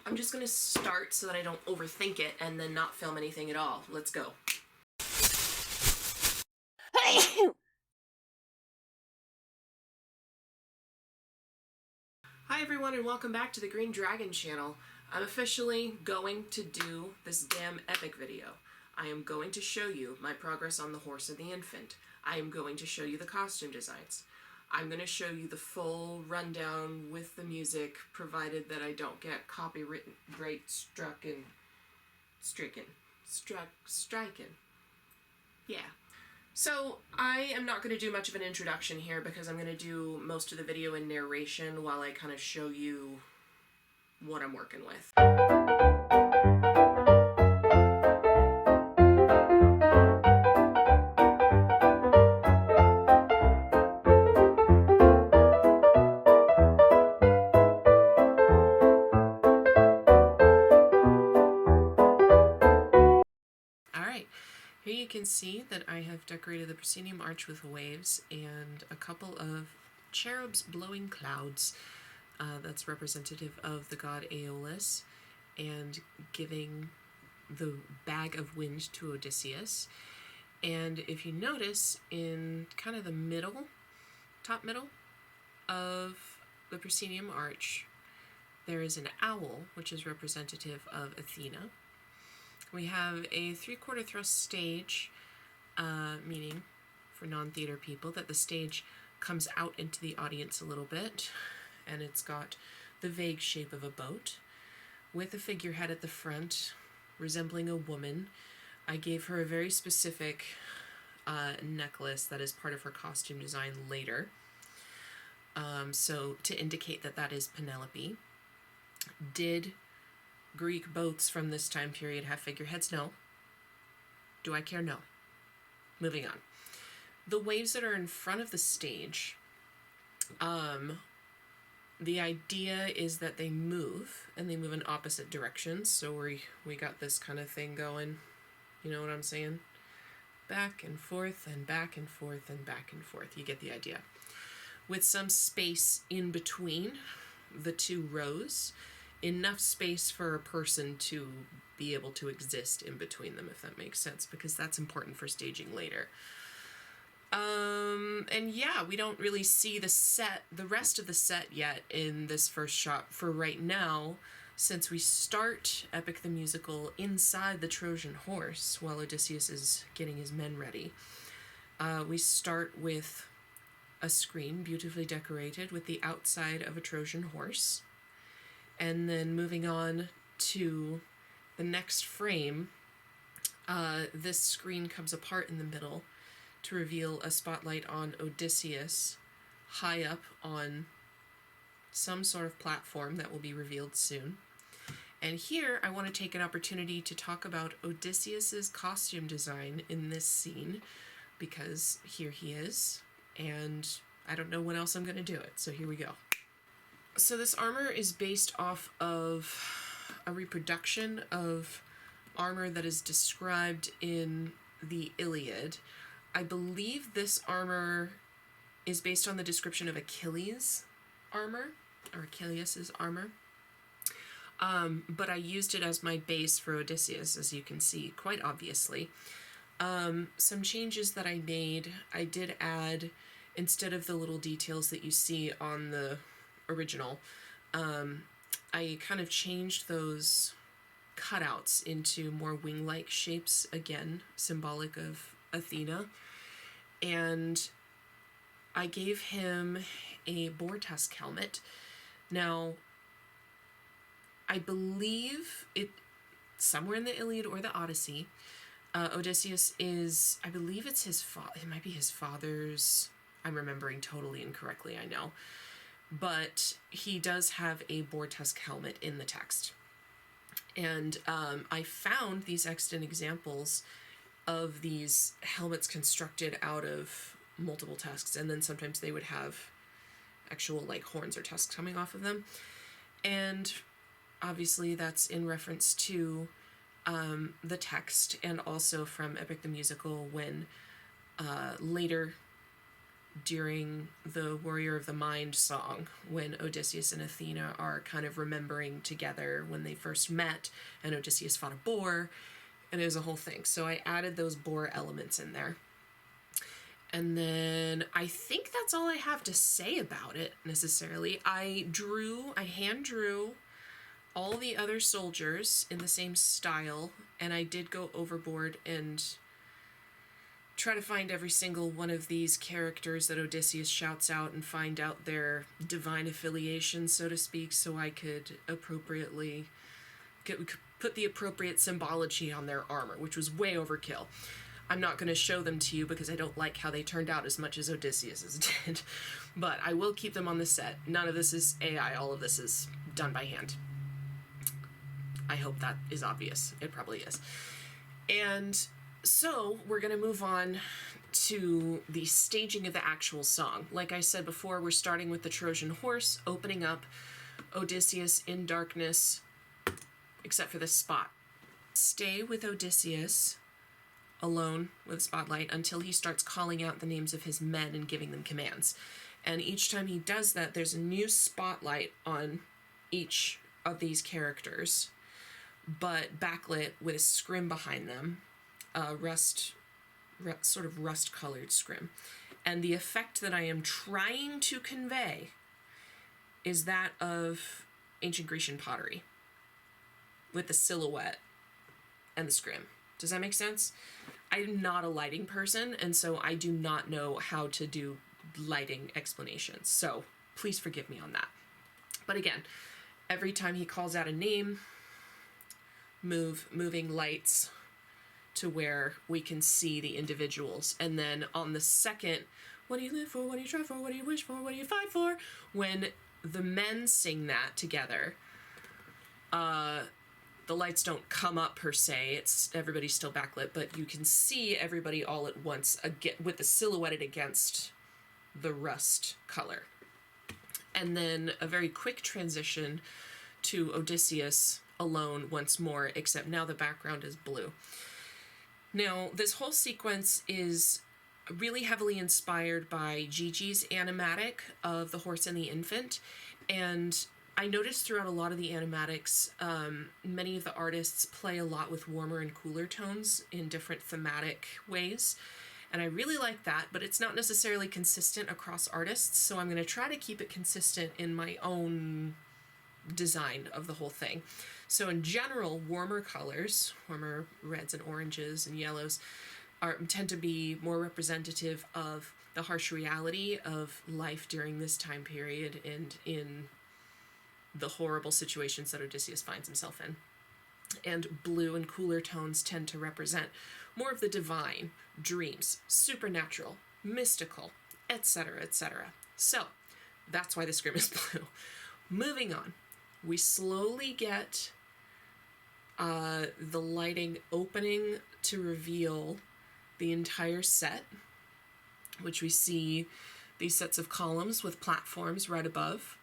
I'm just gonna start so that I don't overthink it and then not film anything at all. Let's go. Hi everyone and welcome back to the Green Dragon channel. I'm officially going to do this damn epic video. I am going to show you my progress on the horse and the infant. I am going to show you the costume designs. I'm going to show you the full rundown with the music, provided that I don't get copyright stricken. Yeah. So I am not going to do much of an introduction here because I'm going to do most of the video in narration while I kind of show you what I'm working with. Here you can see that I have decorated the proscenium arch with waves and a couple of cherubs blowing clouds. That's representative of the god Aeolus and giving the bag of wind to Odysseus. And if you notice, in kind of the middle, top middle of the proscenium arch, there is an owl, which is representative of Athena. We have a 3/4 thrust stage, meaning for non-theater people that the stage comes out into the audience a little bit, and it's got the vague shape of a boat with a figurehead at the front resembling a woman. I gave her a very specific necklace that is part of her costume design later, so to indicate that that is Penelope. Did Greek boats from this time period have figureheads? No. Do I care? No. Moving on. The waves that are in front of the stage, the idea is that they move, and they move in opposite directions, so we got this kind of thing going. You know what I'm saying? Back and forth, and back and forth, and back and forth. You get the idea. With some space in between the two rows, enough space for a person to be able to exist in between them, if that makes sense, because that's important for staging later. And yeah, we don't really see the rest of the set yet in this first shot for right now, since we start Epic the Musical inside the Trojan horse while Odysseus is getting his men ready. We start with a screen beautifully decorated with the outside of a Trojan horse. And then moving on to the next frame, this screen comes apart in the middle to reveal a spotlight on Odysseus high up on some sort of platform that will be revealed soon. And here I want to take an opportunity to talk about Odysseus's costume design in this scene, because here he is, and I don't know when else I'm going to do it, so here we go. So this armor is based off of a reproduction of armor that is described in the Iliad. I believe this armor is based on the description of Achilles' armor, or Achilles' armor. But I used it as my base for Odysseus, as you can see, quite obviously. Some changes that I made, I did add, instead of the little details that you see on the original, I kind of changed those cutouts into more wing-like shapes, again, symbolic of Athena. And I gave him a boar tusk helmet. Now, I believe it, somewhere in the Iliad or the Odyssey, Odysseus is, I believe it's his it might be his father's, I'm remembering totally incorrectly, I know. But he does have a boar tusk helmet in the text. And I found these extant examples of these helmets constructed out of multiple tusks, and then sometimes they would have actual like horns or tusks coming off of them. And obviously that's in reference to the text, and also from Epic the Musical, when later during the Warrior of the Mind song, when Odysseus and Athena are kind of remembering together when they first met, and Odysseus fought a boar, and it was a whole thing. So I added those boar elements in there. And then I think that's all I have to say about it, necessarily. I hand drew all the other soldiers in the same style, and I did go overboard and try to find every single one of these characters that Odysseus shouts out and find out their divine affiliation, so to speak, so I could appropriately put the appropriate symbology on their armor, which was way overkill. I'm not going to show them to you because I don't like how they turned out as much as Odysseus's did, but I will keep them on the set. None of this is AI, all of this is done by hand. I hope that is obvious. It probably is. And so we're going to move on to the staging of the actual song. Like I said before, we're starting with the Trojan horse, opening up Odysseus in darkness, except for this spot. Stay with Odysseus alone with a spotlight until he starts calling out the names of his men and giving them commands. And each time he does that, there's a new spotlight on each of these characters, but backlit with a scrim behind them, sort of rust-colored scrim. And the effect that I am trying to convey is that of ancient Grecian pottery, with the silhouette and the scrim. Does that make sense? I'm not a lighting person, and so I do not know how to do lighting explanations. So please forgive me on that. But again, every time he calls out a name, moving lights to where we can see the individuals. And then on the second, what do you live for? What do you try for? What do you wish for? What do you fight for? When the men sing that together, the lights don't come up per se, it's everybody's still backlit, but you can see everybody all at once with the silhouetted against the rust color. And then a very quick transition to Odysseus alone once more, except now the background is blue. Now, this whole sequence is really heavily inspired by Gigi's animatic of The Horse and the Infant, and I noticed throughout a lot of the animatics, many of the artists play a lot with warmer and cooler tones in different thematic ways. And I really like that, but it's not necessarily consistent across artists, so I'm going to try to keep it consistent in my own design of the whole thing. So in general, warmer colors, warmer reds and oranges and yellows, tend to be more representative of the harsh reality of life during this time period and in the horrible situations that Odysseus finds himself in. And blue and cooler tones tend to represent more of the divine, dreams, supernatural, mystical, etc., etc. So that's why the scrim is blue. Moving on, we slowly get the lighting opening to reveal the entire set, which we see these sets of columns with platforms right above.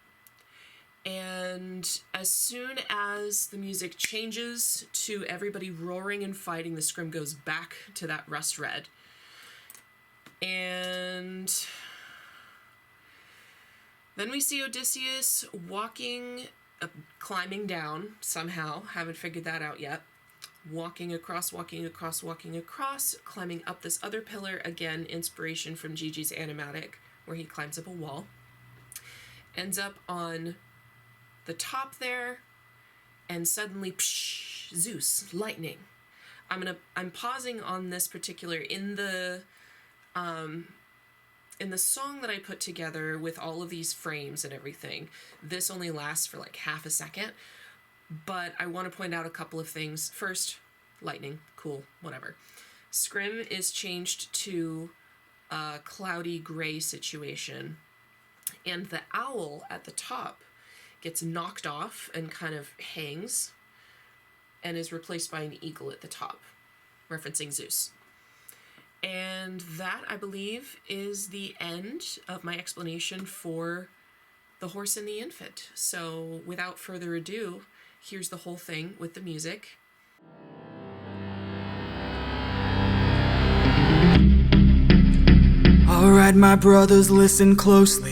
And as soon as the music changes to everybody roaring and fighting, the scrim goes back to that rust red. And then we see Odysseus climbing down somehow, haven't figured that out yet. Walking across, climbing up this other pillar, again, inspiration from Gigi's animatic, where he climbs up a wall. Ends up on the top there, and suddenly, psh, Zeus, lightning. I'm pausing on this particular, in the song that I put together with all of these frames and everything, this only lasts for like half a second, but I want to point out a couple of things. First, lightning, cool, whatever. Scrim is changed to a cloudy gray situation, and the owl at the top gets knocked off and kind of hangs and is replaced by an eagle at the top, referencing Zeus. And that, I believe, is the end of my explanation for The Horse and the Infant. So without further ado, here's the whole thing with the music. Alright, my brothers, listen closely.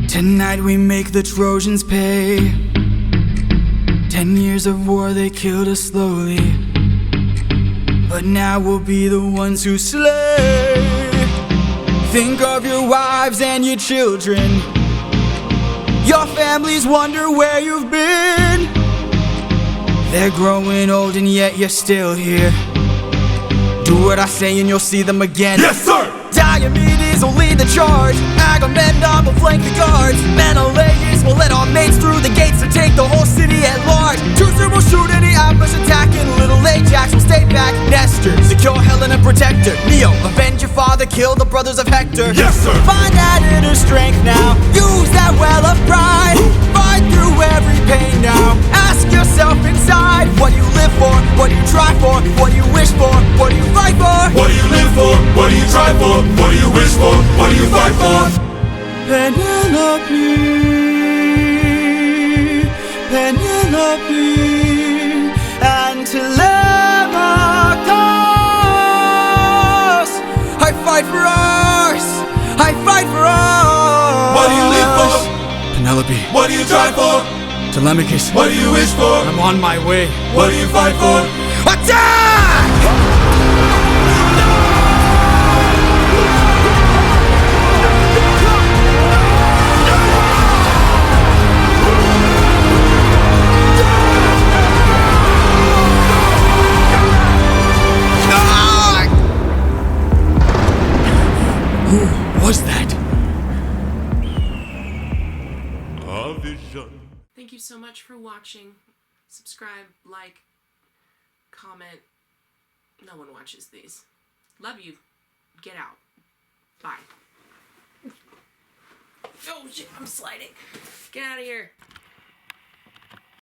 Tonight we make the Trojans pay. 10 years of war, they killed us slowly, but now we'll be the ones who slay. Think of your wives and your children. Your families wonder where you've been. They're growing old and yet you're still here. Do what I say and you'll see them again. Yes, sir! Diomedes will lead the charge. Agamemnon will flank the guards. Menelaus will let our mates through the gates to take the whole city at large. Teucer will shoot any ambush attacking. Little Ajax will stay back. Nestor, secure Helena, protect her. Neo, avenge your father, kill the brothers of Hector. Yes, sir! Find that inner strength now. Use that well of pride. Fight through every pain now. Ask yourself inside, what do you live for? What do you try for? What do you wish for? What do you fight for? What do you live for? What do you try for? What do you wish for? What do you fight for? Penelope, Penelope, and Telemachus. I fight for us. I fight for us. What do you live for? Penelope, What do you try for? Telemachus. What do you wish for? I'm on my way. What do you fight for? Attack! Who was that? A vision. Thank you so much for watching. Subscribe, like, comment. No one watches these. Love you. Get out. Bye. Oh shit, I'm sliding. Get out of here.